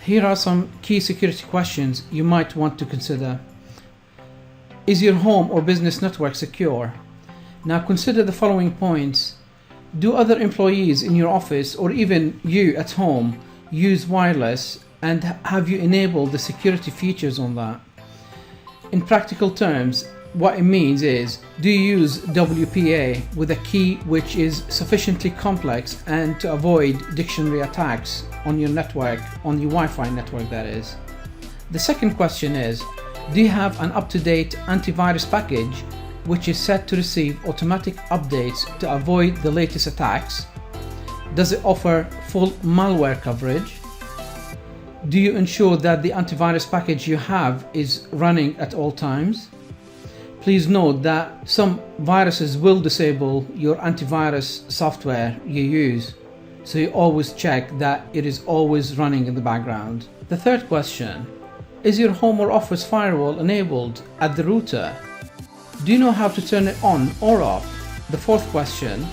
Here are some key security questions you might want to consider. Is your home or business network secure? Now consider the following points. Do other employees in your office or even you at home use wireless, and have you enabled the security features on that? In practical terms, what it means is, do you use WPA with a key which is sufficiently complex and to avoid dictionary attacks on your network, on your Wi-Fi network that is? The second question is, do you have an up-to-date antivirus package which is set to receive automatic updates to avoid the latest attacks? Does it offer full malware coverage? Do you ensure that the antivirus package you have is running at all times? Please note that some viruses will disable your antivirus software you use, so you always check that it is always running in the background. The third question, is your home or office firewall enabled at the router? Do you know how to turn it on or off? The fourth question,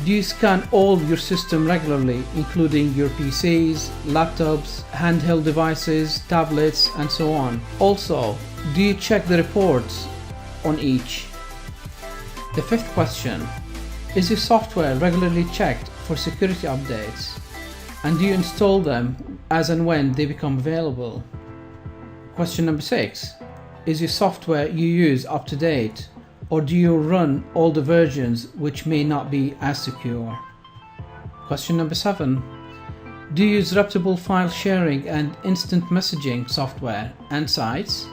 do you scan all your system regularly, including your PCs, laptops, handheld devices, tablets, and so on? Also, do you check the reports on each? The fifth question, is your software regularly checked for security updates? And do you install them as and when they become available? Question number 6, is your software you use up to date, or do you run older versions which may not be as secure? Question number 7, do you use reputable file sharing and instant messaging software and sites?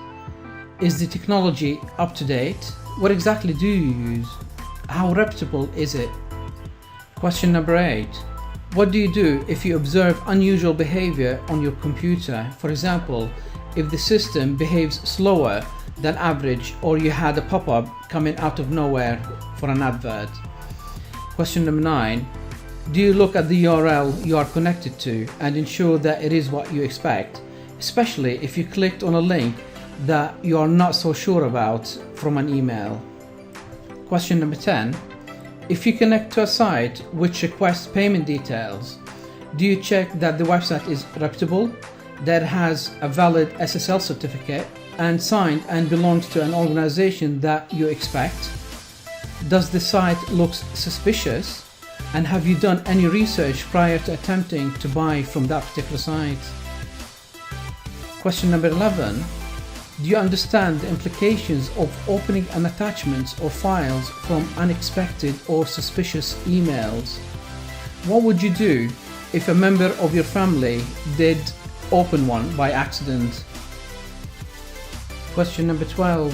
Is the technology up to date? What exactly do you use? How reputable is it? Question number 8. What do you do if you observe unusual behavior on your computer? For example, if the system behaves slower than average, or you had a pop-up coming out of nowhere for an advert. Question number 9. Do you look at the URL you are connected to and ensure that it is what you expect, especially if you clicked on a link that you are not so sure about from an email? Question number 10. If you connect to a site which requests payment details, do you check that the website is reputable, that it has a valid SSL certificate, and signed and belongs to an organization that you expect? Does the site look suspicious? And have you done any research prior to attempting to buy from that particular site? Question number 11. Do you understand the implications of opening an attachments or files from unexpected or suspicious emails? What would you do if a member of your family did open one by accident? Question number 12.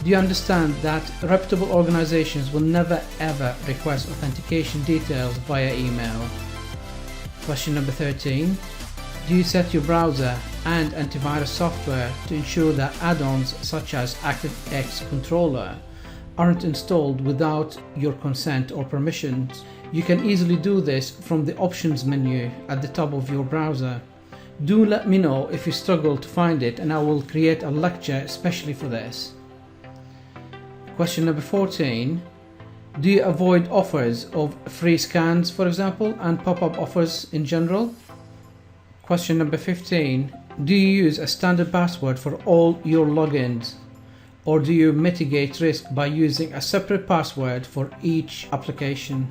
Do you understand that reputable organizations will never ever request authentication details via email? Question number 13. Do you set your browser and antivirus software to ensure that add-ons such as ActiveX Controller aren't installed without your consent or permissions? You can easily do this from the options menu at the top of your browser. Do let me know if you struggle to find it, and I will create a lecture especially for this. Question number 14. Do you avoid offers of free scans, for example, and pop-up offers in general? Question number 15. Do you use a standard password for all your logins, or do you mitigate risk by using a separate password for each application?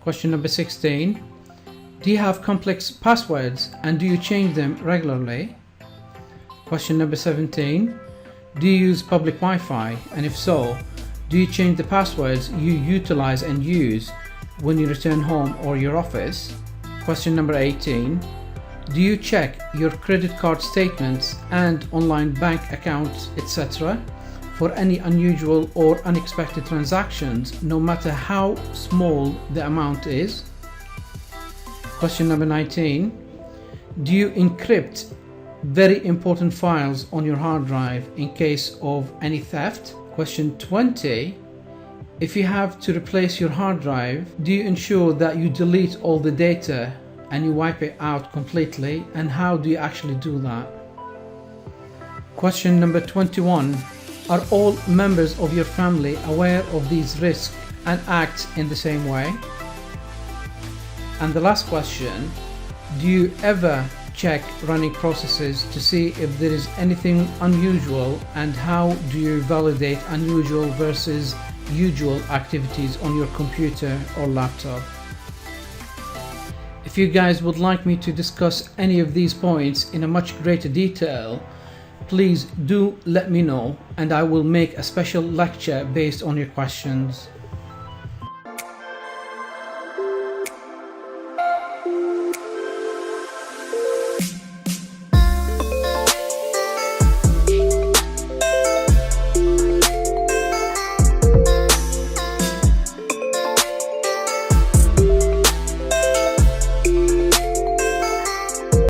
Question number 16. Do you have complex passwords, and do you change them regularly? Question number 17. Do you use public Wi-Fi, and if so, do you change the passwords you utilize and use when you return home or your office? Question number 18. Do you check your credit card statements and online bank accounts, etc., for any unusual or unexpected transactions, no matter how small the amount is? Question number 19. Do you encrypt very important files on your hard drive in case of any theft? Question 20. If you have to replace your hard drive, do you ensure that you delete all the data and you wipe it out completely, and how do you actually do that? Question number 21. Are all members of your family aware of these risks and act in the same way? And the last question, do you ever check running processes to see if there is anything unusual, and how do you validate unusual versus usual activities on your computer or laptop. If you guys would like me to discuss any of these points in a much greater detail, please do let me know, and I will make a special lecture based on your questions.